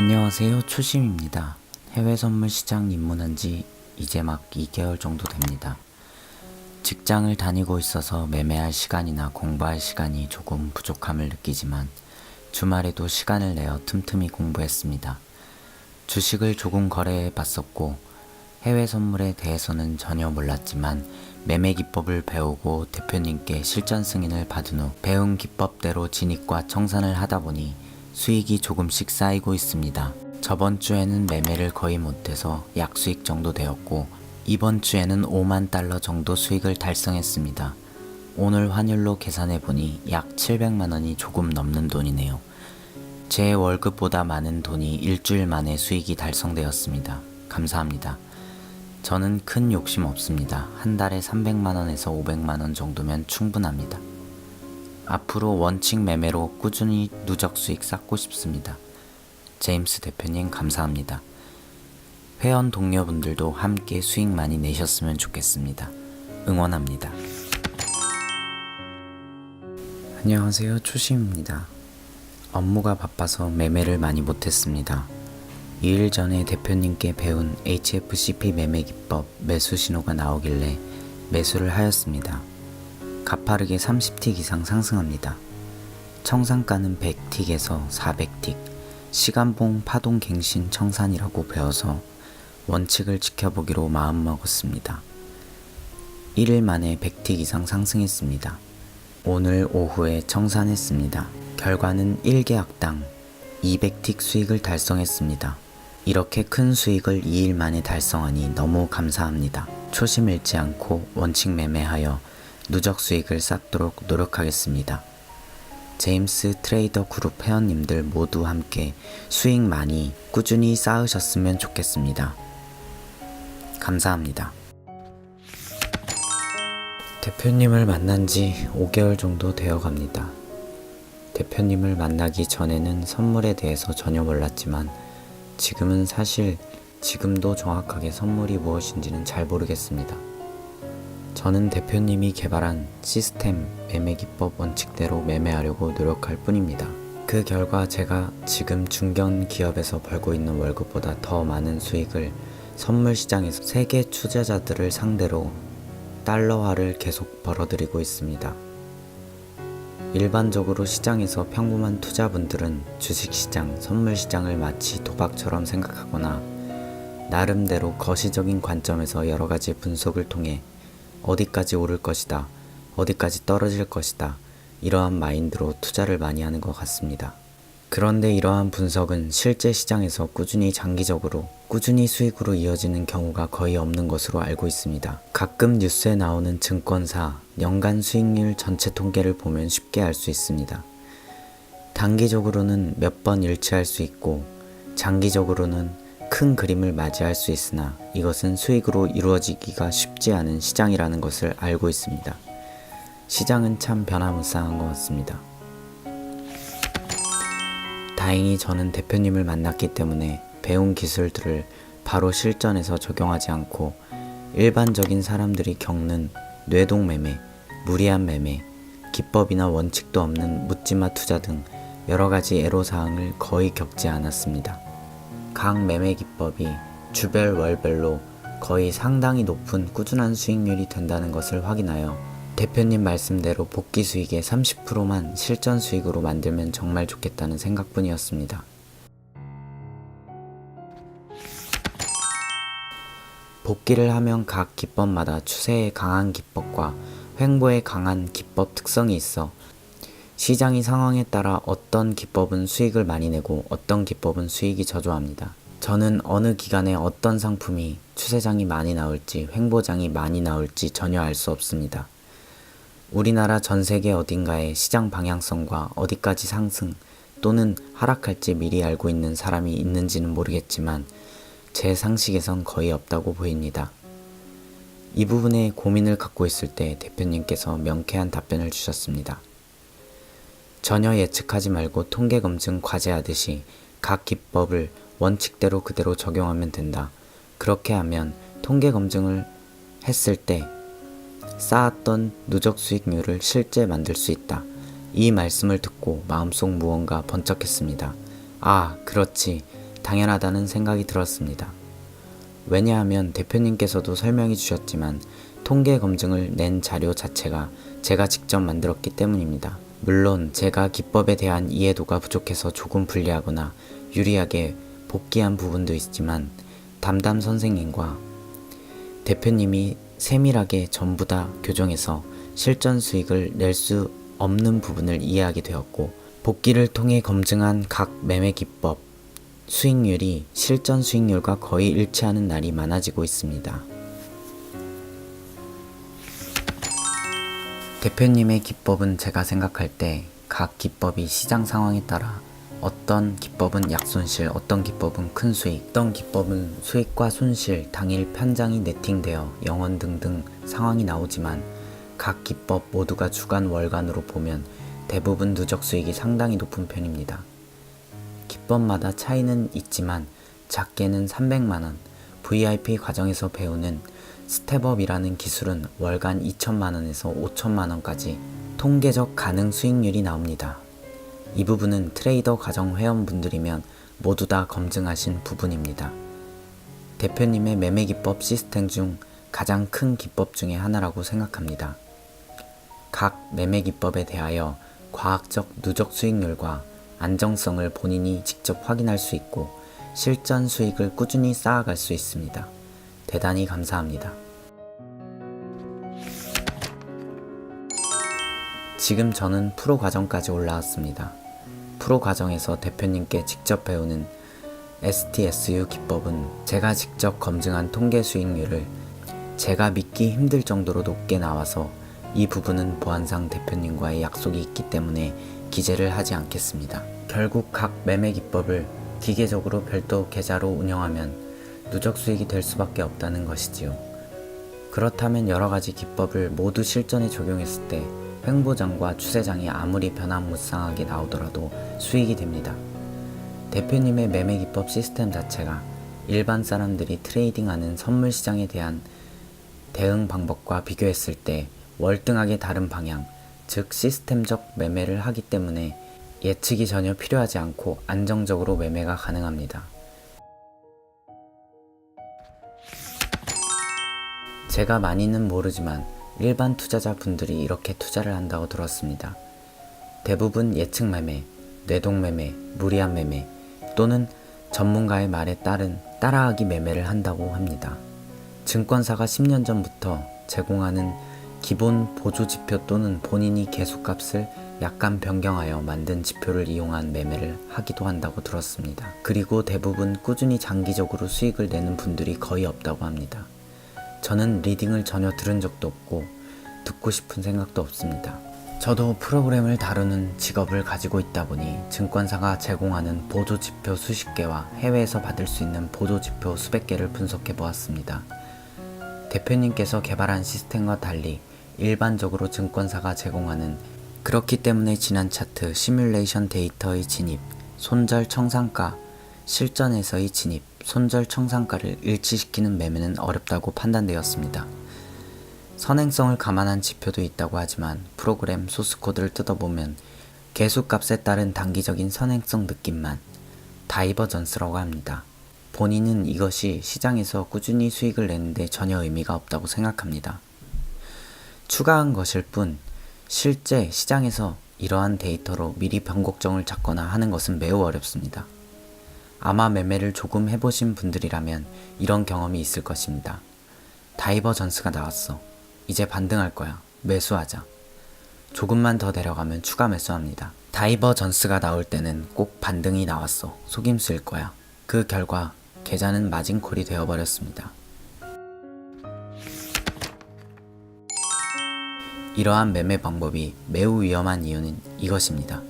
안녕하세요. 초심입니다. 해외 선물 시장 입문한 지 이제 막 2개월 정도 됩니다. 직장을 다니고 있어서 매매할 시간이나 공부할 시간이 조금 부족함을 느끼지만 주말에도 시간을 내어 틈틈이 공부했습니다. 주식을 조금 거래해 봤었고 해외 선물에 대해서는 전혀 몰랐지만 매매 기법을 배우고 대표님께 실전 승인을 받은 후 배운 기법대로 진입과 청산을 하다 보니 수익이 조금씩 쌓이고 있습니다. 저번 주에는 매매를 거의 못해서 약수익 정도 되었고 이번 주에는 5만 달러 정도 수익을 달성했습니다. 오늘 환율로 계산해보니 약 700만 원이 조금 넘는 돈이네요. 제 월급보다 많은 돈이 일주일 만에 수익이 달성되었습니다. 감사합니다. 저는 큰 욕심 없습니다. 한 달에 300만 원에서 500만 원 정도면 충분합니다. 앞으로 원칙 매매로 꾸준히 누적 수익 쌓고 싶습니다. 제임스 대표님 감사합니다. 회원 동료분들도 함께 수익 많이 내셨으면 좋겠습니다. 응원합니다. 안녕하세요. 초심입니다. 업무가 바빠서 매매를 많이 못했습니다. 2일 전에 대표님께 배운 HFCP 매매 기법 매수 신호가 나오길래 매수를 하였습니다. 가파르게 30틱 이상 상승합니다. 청산가는 100틱에서 400틱, 시간봉 파동 갱신 청산이라고 배워서 원칙을 지켜보기로 마음먹었습니다. 1일 만에 100틱 이상 상승했습니다. 오늘 오후에 청산했습니다. 결과는 1계약당 200틱 수익을 달성했습니다. 이렇게 큰 수익을 2일 만에 달성하니 너무 감사합니다. 초심 잃지 않고 원칙 매매하여 누적 수익을 쌓도록 노력하겠습니다. 제임스 트레이더 그룹 회원님들 모두 함께 수익 많이 꾸준히 쌓으셨으면 좋겠습니다. 감사합니다. 대표님을 만난 지 5개월 정도 되어 갑니다. 대표님을 만나기 전에는 선물에 대해서 전혀 몰랐지만 지금은 사실 지금도 정확하게 선물이 무엇인지는 잘 모르겠습니다. 저는 대표님이 개발한 시스템 매매 기법 원칙대로 매매하려고 노력할 뿐입니다. 그 결과 제가 지금 중견 기업에서 벌고 있는 월급보다 더 많은 수익을 선물 시장에서 세계 투자자들을 상대로 달러화를 계속 벌어들이고 있습니다. 일반적으로 시장에서 평범한 투자분들은 주식시장, 선물시장을 마치 도박처럼 생각하거나 나름대로 거시적인 관점에서 여러가지 분석을 통해 어디까지 오를 것이다, 어디까지 떨어질 것이다, 이러한 마인드로 투자를 많이 하는 것 같습니다. 그런데 이러한 분석은 실제 시장에서 장기적으로 꾸준히 수익으로 이어지는 경우가 거의 없는 것으로 알고 있습니다. 가끔 뉴스에 나오는 증권사 연간 수익률 전체 통계를 보면 쉽게 알 수 있습니다. 단기적으로는 몇 번 일치할 수 있고 장기적으로는 큰 그림을 맞이할 수 있으나 이것은 수익으로 이루어지기가 쉽지 않은 시장이라는 것을 알고 있습니다. 시장은 참 변화무쌍한 것 같습니다. 다행히 저는 대표님을 만났기 때문에 배운 기술들을 바로 실전에서 적용하지 않고 일반적인 사람들이 겪는 뇌동 매매, 무리한 매매, 기법이나 원칙도 없는 묻지마 투자 등 여러가지 애로사항을 거의 겪지 않았습니다. 각 매매 기법이 주별 월별로 거의 상당히 높은 꾸준한 수익률이 된다는 것을 확인하여 대표님 말씀대로 복귀 수익의 30%만 실전 수익으로 만들면 정말 좋겠다는 생각뿐이었습니다. 복귀를 하면 각 기법마다 추세에 강한 기법과 횡보에 강한 기법 특성이 있어 시장의 상황에 따라 어떤 기법은 수익을 많이 내고 어떤 기법은 수익이 저조합니다. 저는 어느 기간에 어떤 상품이 추세장이 많이 나올지 횡보장이 많이 나올지 전혀 알 수 없습니다. 우리나라 전 세계 어딘가에 시장 방향성과 어디까지 상승 또는 하락할지 미리 알고 있는 사람이 있는지는 모르겠지만 제 상식에선 거의 없다고 보입니다. 이 부분에 고민을 갖고 있을 때 대표님께서 명쾌한 답변을 주셨습니다. 전혀 예측하지 말고 통계 검증 과제하듯이 각 기법을 원칙대로 그대로 적용하면 된다. 그렇게 하면 통계 검증을 했을 때 쌓았던 누적 수익률을 실제 만들 수 있다. 이 말씀을 듣고 마음속 무언가 번쩍했습니다. 아, 그렇지. 당연하다는 생각이 들었습니다. 왜냐하면 대표님께서도 설명해 주셨지만 통계 검증을 낸 자료 자체가 제가 직접 만들었기 때문입니다. 물론 제가 기법에 대한 이해도가 부족해서 조금 불리하거나 유리하게 복귀한 부분도 있지만 담당 선생님과 대표님이 세밀하게 전부 다 교정해서 실전 수익을 낼 수 없는 부분을 이해하게 되었고, 복귀를 통해 검증한 각 매매 기법, 수익률이 실전 수익률과 거의 일치하는 날이 많아지고 있습니다. 대표님의 기법은 제가 생각할 때 각 기법이 시장 상황에 따라 어떤 기법은 약손실, 어떤 기법은 큰 수익, 어떤 기법은 수익과 손실, 당일 편장이 네팅되어 영원 등등 상황이 나오지만 각 기법 모두가 주간 월간으로 보면 대부분 누적 수익이 상당히 높은 편입니다. 기법마다 차이는 있지만 작게는 300만원, VIP 과정에서 배우는 스텝업이라는 기술은 월간 2천만원에서 5천만원까지 통계적 가능 수익률이 나옵니다. 이 부분은 트레이더 과정 회원분들이면 모두 다 검증하신 부분입니다. 대표님의 매매 기법 시스템 중 가장 큰 기법 중에 하나라고 생각합니다. 각 매매 기법에 대하여 과학적 누적 수익률과 안정성을 본인이 직접 확인할 수 있고 실전 수익을 꾸준히 쌓아갈 수 있습니다. 대단히 감사합니다. 지금 저는 프로 과정까지 올라왔습니다. 프로 과정에서 대표님께 직접 배우는 STSU 기법은 제가 직접 검증한 통계 수익률을 제가 믿기 힘들 정도로 높게 나와서 이 부분은 보안상 대표님과의 약속이 있기 때문에 기재를 하지 않겠습니다. 결국 각 매매 기법을 기계적으로 별도 계좌로 운영하면 누적 수익이 될 수밖에 없다는 것이지요. 그렇다면 여러가지 기법을 모두 실전에 적용했을 때 횡보장과 추세장이 아무리 변화무쌍하게 나오더라도 수익이 됩니다. 대표님의 매매 기법 시스템 자체가 일반 사람들이 트레이딩하는 선물 시장에 대한 대응 방법과 비교했을 때 월등하게 다른 방향, 즉 시스템적 매매를 하기 때문에 예측이 전혀 필요하지 않고 안정적으로 매매가 가능합니다. 제가 많이는 모르지만 일반 투자자분들이 이렇게 투자를 한다고 들었습니다. 대부분 예측 매매, 뇌동 매매, 무리한 매매 또는 전문가의 말에 따른 따라하기 매매를 한다고 합니다. 증권사가 10년 전부터 제공하는 기본 보조 지표 또는 본인이 계속값을 약간 변경하여 만든 지표를 이용한 매매를 하기도 한다고 들었습니다. 그리고 대부분 꾸준히 장기적으로 수익을 내는 분들이 거의 없다고 합니다. 저는 리딩을 전혀 들은 적도 없고 듣고 싶은 생각도 없습니다. 저도 프로그램을 다루는 직업을 가지고 있다 보니 증권사가 제공하는 보조지표 수십 개와 해외에서 받을 수 있는 보조지표 수백 개를 분석해 보았습니다. 대표님께서 개발한 시스템과 달리 일반적으로 증권사가 제공하는, 그렇기 때문에 지난 차트 시뮬레이션 데이터의 진입, 손절 청산가, 실전에서의 진입, 손절 청산가를 일치시키는 매매는 어렵다고 판단되었습니다. 선행성을 감안한 지표도 있다고 하지만 프로그램 소스코드를 뜯어보면 개수값에 따른 단기적인 선행성 느낌만 다이버전스라고 합니다. 본인은 이것이 시장에서 꾸준히 수익을 내는데 전혀 의미가 없다고 생각합니다. 추가한 것일 뿐 실제 시장에서 이러한 데이터로 미리 변곡점을 잡거나 하는 것은 매우 어렵습니다. 아마 매매를 조금 해보신 분들이라면 이런 경험이 있을 것입니다. 다이버전스가 나왔어. 이제 반등할 거야. 매수하자. 조금만 더 내려가면 추가 매수합니다. 다이버전스가 나올 때는 꼭 반등이 나왔어. 속임수일 거야. 그 결과 계좌는 마진콜이 되어버렸습니다. 이러한 매매 방법이 매우 위험한 이유는 이것입니다.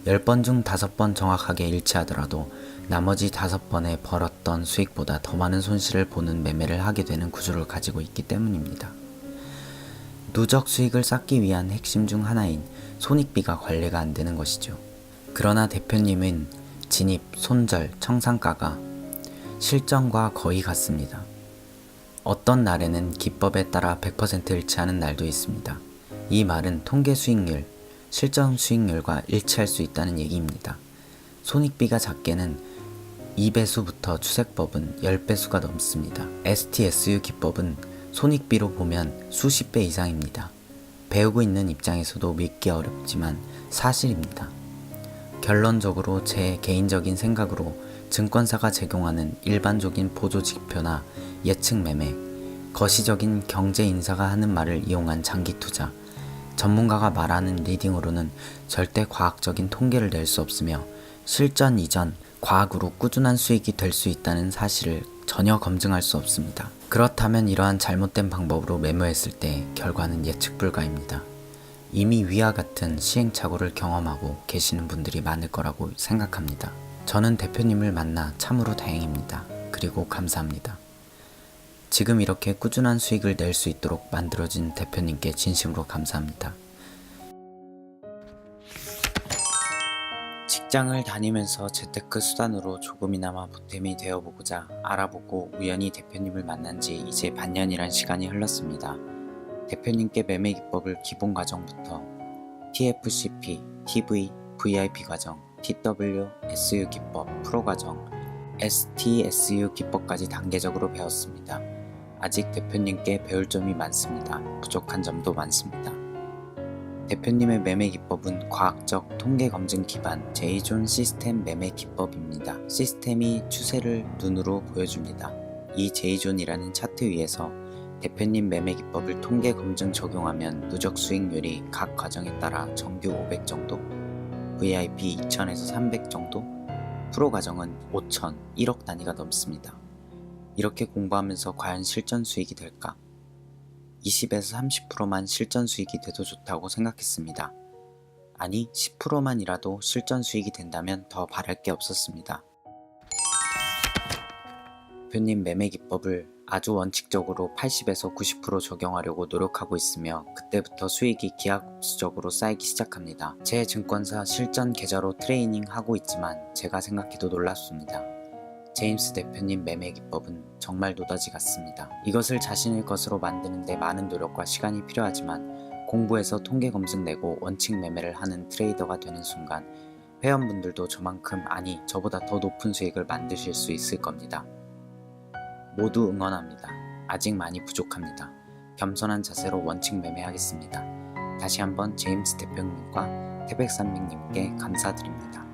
10번 중 5번 정확하게 일치하더라도 나머지 5번에 벌었던 수익보다 더 많은 손실을 보는 매매를 하게 되는 구조를 가지고 있기 때문입니다. 누적 수익을 쌓기 위한 핵심 중 하나인 손익비가 관리가 안 되는 것이죠. 그러나 대표님은 진입, 손절, 청산가가 실전과 거의 같습니다. 어떤 날에는 기법에 따라 100% 일치하는 날도 있습니다. 이 말은 통계 수익률, 실전 수익률과 일치할 수 있다는 얘기입니다. 손익비가 작게는 2배수부터 추세법은 10배수가 넘습니다. STSU 기법은 손익비로 보면 수십 배 이상입니다. 배우고 있는 입장에서도 믿기 어렵지만 사실입니다. 결론적으로 제 개인적인 생각으로 증권사가 제공하는 일반적인 보조 지표나 예측 매매, 거시적인 경제 인사가 하는 말을 이용한 장기 투자, 전문가가 말하는 리딩으로는 절대 과학적인 통계를 낼 수 없으며 실전 이전 과학으로 꾸준한 수익이 될 수 있다는 사실을 전혀 검증할 수 없습니다. 그렇다면 이러한 잘못된 방법으로 매매했을 때 결과는 예측 불가입니다. 이미 위와 같은 시행착오를 경험하고 계시는 분들이 많을 거라고 생각합니다. 저는 대표님을 만나 참으로 다행입니다. 그리고 감사합니다. 지금 이렇게 꾸준한 수익을 낼 수 있도록 만들어진 대표님께 진심으로 감사합니다. 직장을 다니면서 재테크 수단으로 조금이나마 보탬이 되어보고자 알아보고 우연히 대표님을 만난 지 이제 반년이란 시간이 흘렀습니다. 대표님께 매매 기법을 기본 과정부터 TFCP, TV, VIP 과정, TW, SU 기법, 프로 과정, STSU 기법까지 단계적으로 배웠습니다. 아직 대표님께 배울 점이 많습니다. 부족한 점도 많습니다. 대표님의 매매 기법은 과학적 통계 검증 기반 제이존 시스템 매매 기법입니다. 시스템이 추세를 눈으로 보여줍니다. 이 제이존이라는 차트 위에서 대표님 매매 기법을 통계 검증 적용하면 누적 수익률이 각 과정에 따라 정규 500 정도, VIP 2000에서 300 정도, 프로 과정은 5000, 1억 단위가 넘습니다. 이렇게 공부하면서 과연 실전 수익이 될까? 20에서 30%만 실전 수익이 돼도 좋다고 생각했습니다. 아니 10%만이라도 실전 수익이 된다면 더 바랄 게 없었습니다. 대표님 매매 기법을 아주 원칙적으로 80에서 90% 적용하려고 노력하고 있으며 그때부터 수익이 기하급수적으로 쌓이기 시작합니다. 제 증권사 실전 계좌로 트레이닝 하고 있지만 제가 생각해도 놀랍습니다. 제임스 대표님 매매 기법은 정말 노다지 같습니다. 이것을 자신의 것으로 만드는 데 많은 노력과 시간이 필요하지만 공부해서 통계 검증 내고 원칙 매매를 하는 트레이더가 되는 순간 회원분들도 저만큼 아니 저보다 더 높은 수익을 만드실 수 있을 겁니다. 모두 응원합니다. 아직 많이 부족합니다. 겸손한 자세로 원칙 매매하겠습니다. 다시 한번 제임스 대표님과 태백산맥님께 감사드립니다.